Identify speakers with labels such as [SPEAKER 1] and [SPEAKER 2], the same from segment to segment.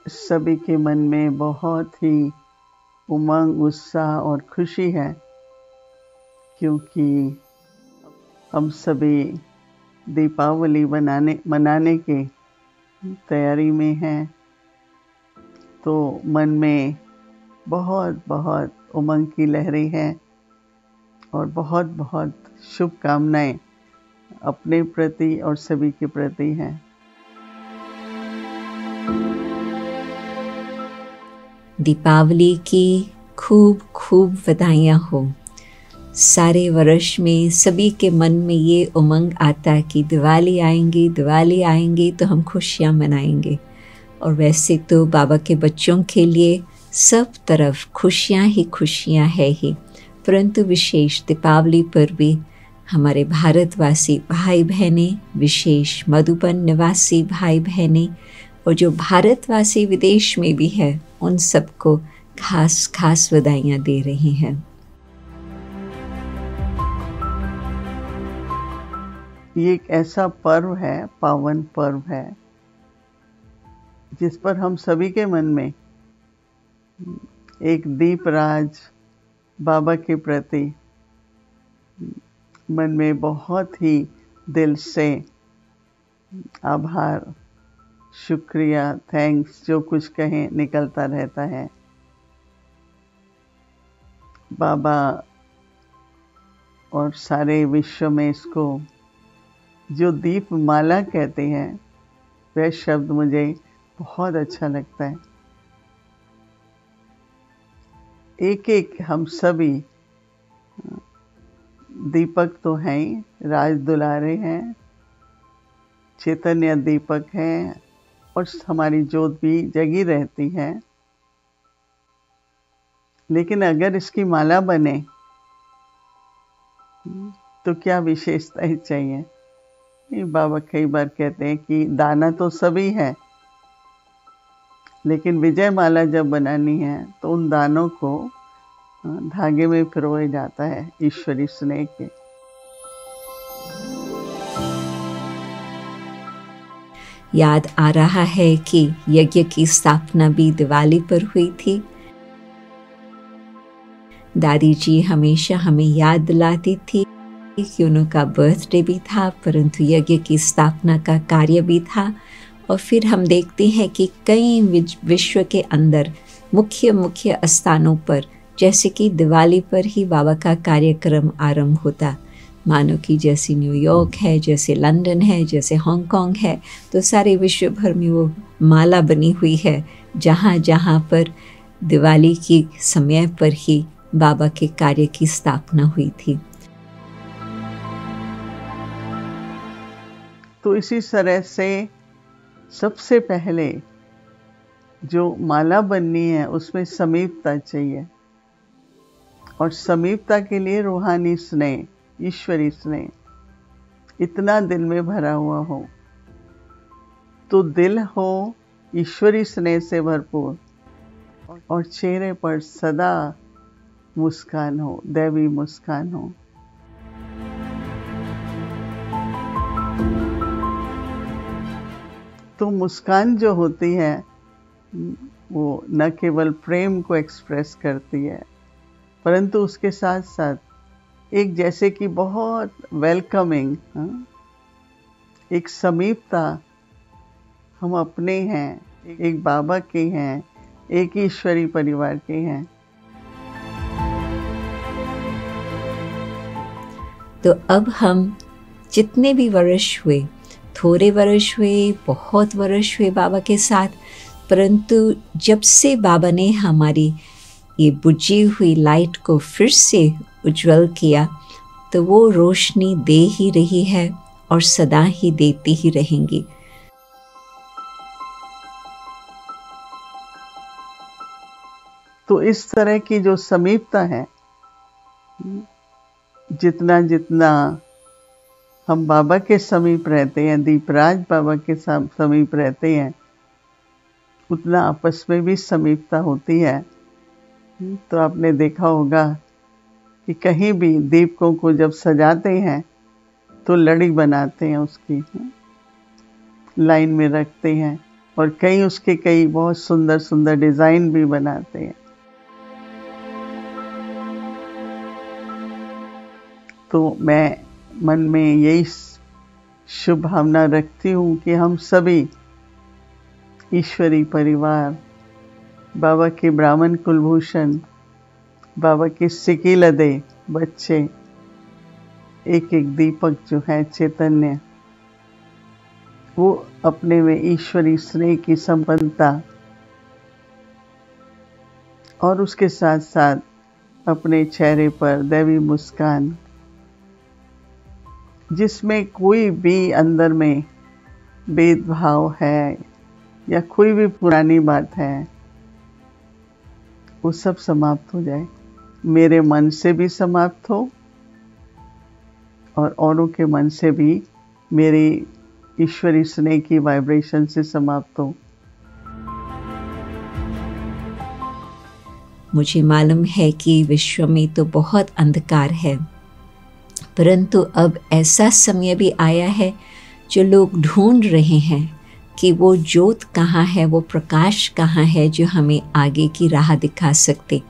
[SPEAKER 1] सभी के मन में बहुत ही उमंग, उत्साह और खुशी है, क्योंकि हम सभी दीपावली मनाने की तैयारी में हैं। तो मन में बहुत बहुत उमंग की लहरें हैं और बहुत बहुत शुभकामनाएं अपने प्रति और सभी के प्रति हैं।
[SPEAKER 2] दीपावली की खूब खूब बधाइयाँ हो। सारे वर्ष में सभी के मन में ये उमंग आता है कि दिवाली आएंगी तो हम खुशियाँ मनाएंगे। और वैसे तो बाबा के बच्चों के लिए सब तरफ खुशियाँ ही खुशियाँ है ही, परंतु विशेष दीपावली पर भी हमारे भारतवासी भाई बहनें, विशेष मधुबन निवासी भाई बहनें और जो भारतवासी विदेश में भी है, उन सबको खास खास बधाइयाँ दे रही हैं।
[SPEAKER 1] ये एक ऐसा पर्व है, पावन पर्व है, जिस पर हम सभी के मन में एक दीपराज बाबा के प्रति मन में बहुत ही दिल से आभार, शुक्रिया, थैंक्स, जो कुछ कहें निकलता रहता है। बाबा और सारे विश्व में इसको जो दीप माला कहते हैं, वह शब्द मुझे बहुत अच्छा लगता है। एक एक हम सभी दीपक तो हैं ही, राज दुलारे हैं, चैतन्य दीपक हैं और हमारी ज्योत भी जगी रहती है। लेकिन अगर इसकी माला बने तो क्या विशेषता ही चाहिए। बाबा कई बार कहते हैं कि दाना तो सभी है, लेकिन विजय माला जब बनानी है तो उन दानों को धागे में पिरोया जाता है ईश्वरी स्नेह के।
[SPEAKER 2] याद आ रहा है कि यज्ञ की स्थापना भी दिवाली पर हुई थी। दादी जी हमेशा हमें याद दिलाती थी कि उनका बर्थडे भी था, परंतु यज्ञ की स्थापना का कार्य भी था। और फिर हम देखते हैं कि कई विश्व के अंदर मुख्य स्थानों पर, जैसे कि दिवाली पर ही बाबा का कार्यक्रम आरंभ होता, मानो कि जैसे न्यूयॉर्क है, जैसे लंदन है, जैसे हांगकांग है, तो सारे विश्व भर में वो माला बनी हुई है, जहाँ जहाँ पर दिवाली की समय पर ही बाबा के कार्य की स्थापना हुई थी।
[SPEAKER 1] तो इसी तरह से सबसे पहले जो माला बननी है उसमें समीपता चाहिए, और समीपता के लिए रूहानी स्नेह, ईश्वरी स्नेह इतना दिल में भरा हुआ हो। तो दिल हो ईश्वरी स्नेह से भरपूर और चेहरे पर सदा मुस्कान हो, दैवी मुस्कान हो। तो मुस्कान जो होती है वो न केवल प्रेम को एक्सप्रेस करती है, परंतु उसके साथ साथ एक जैसे कि बहुत वेलकमिंग, एक समीपता, हम अपने हैं, एक बाबा के हैं, एक ईश्वरी परिवार के हैं।
[SPEAKER 2] तो अब हम जितने भी वर्ष हुए, थोड़े वर्ष हुए, बहुत वर्ष हुए बाबा के साथ, परंतु जब से बाबा ने हमारी ये बुझी हुई लाइट को फिर से उज्जवल किया, तो वो रोशनी दे ही रही है और सदा ही देती ही रहेंगी।
[SPEAKER 1] तो इस तरह की जो समीपता है, जितना जितना हम बाबा के समीप रहते हैं, दीपराज बाबा के समीप रहते हैं, उतना आपस में भी समीपता होती है। तो आपने देखा होगा कि कहीं भी दीपकों को जब सजाते हैं तो लड़ी बनाते हैं, उसकी लाइन में रखते हैं, और कई बहुत सुंदर सुंदर डिज़ाइन भी बनाते हैं। तो मैं मन में यही शुभ भावना रखती हूँ कि हम सभी ईश्वरी परिवार, बाबा के ब्राह्मण कुलभूषण, बाबा के सिकिलदे बच्चे, एक एक दीपक जो है चैतन्य, वो अपने में ईश्वरी स्नेह की संपन्नता और उसके साथ साथ अपने चेहरे पर दैवी मुस्कान, जिसमें कोई भी अंदर में भेदभाव है या कोई भी पुरानी बात है, वो सब समाप्त हो जाए। मेरे मन से भी समाप्त हो और औरों के मन से भी मेरी ईश्वरी स्नेह की वाइब्रेशन से समाप्त हो।
[SPEAKER 2] मुझे मालूम है कि विश्व में तो बहुत अंधकार है, परंतु अब ऐसा समय भी आया है जो लोग ढूंढ रहे हैं कि वो ज्योत कहाँ है, वो प्रकाश कहाँ है जो हमें आगे की राह दिखा सकते।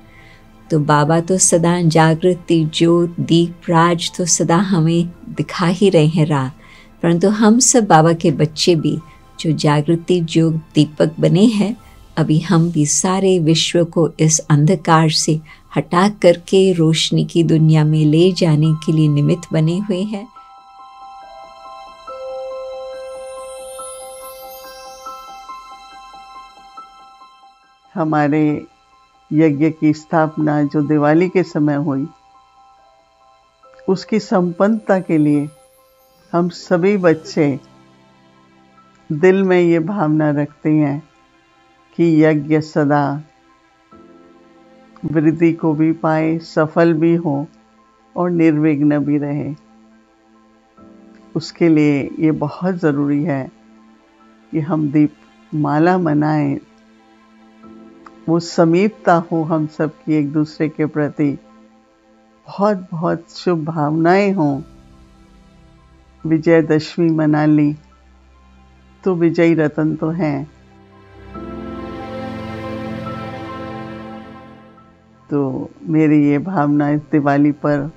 [SPEAKER 2] तो बाबा तो सदा जागृति ज्योत दीप राज तो सदा हमें दिखा ही रहे हैं राह, परंतु हम सब बाबा के बच्चे भी जो जागृति ज्योत दीपक बने हैं, अभी हम भी सारे विश्व को इस अंधकार से हटा करके रोशनी की दुनिया में ले जाने के लिए निमित्त बने हुए हैं।
[SPEAKER 1] हमारे यज्ञ की स्थापना जो दिवाली के समय हुई, उसकी संपन्नता के लिए हम सभी बच्चे दिल में ये भावना रखते हैं कि यज्ञ सदा वृद्धि को भी पाए, सफल भी हो और निर्विघ्न भी रहे। उसके लिए ये बहुत ज़रूरी है कि हम दीप माला मनाएं, वो समीपता हो हम सब की एक दूसरे के प्रति, बहुत बहुत शुभ भावनाएं हों। विजयदशमी मना ली तो विजयी रतन तो हैं। तो मेरी ये भावना इस दिवाली पर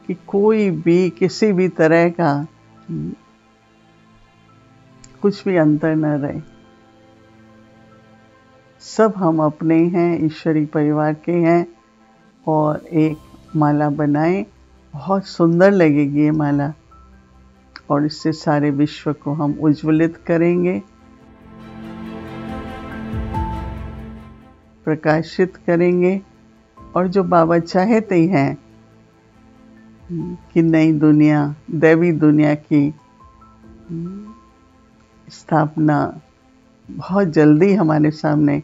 [SPEAKER 1] कि कोई भी किसी भी तरह का कुछ भी अंतर न रहे, सब हम अपने हैं, ईश्वरी परिवार के हैं, और एक माला बनाएं। बहुत सुंदर लगेगी ये माला और इससे सारे विश्व को हम उज्ज्वलित करेंगे, प्रकाशित करेंगे। और जो बाबा चाहते ही हैं कि नई दुनिया, दैवी दुनिया की स्थापना बहुत जल्दी हमारे सामने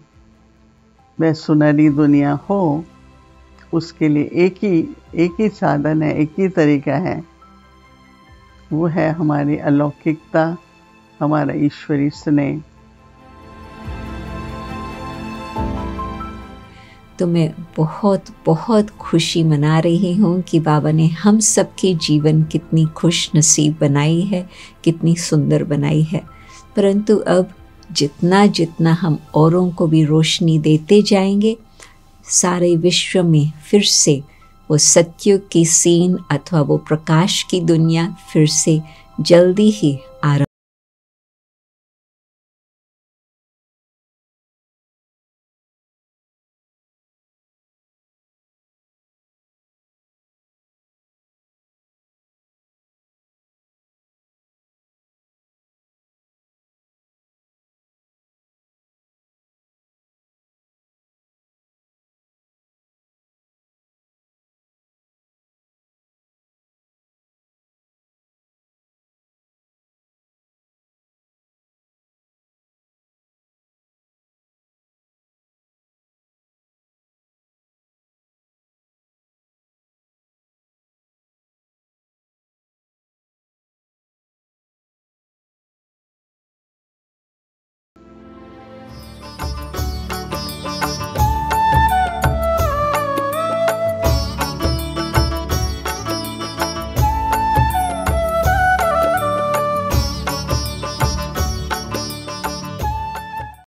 [SPEAKER 1] वह सुनहरी दुनिया हो, उसके लिए एक ही साधन है, एक ही तरीका है, वो है हमारी अलौकिकता, हमारा ईश्वरी स्नेह।
[SPEAKER 2] तो मैं बहुत बहुत खुशी मना रही हूँ कि बाबा ने हम सबके जीवन कितनी खुश नसीब बनाई है, कितनी सुंदर बनाई है। परंतु अब जितना जितना हम औरों को भी रोशनी देते जाएंगे, सारे विश्व में फिर से वो सत्युग की सीन अथवा वो प्रकाश की दुनिया फिर से जल्दी ही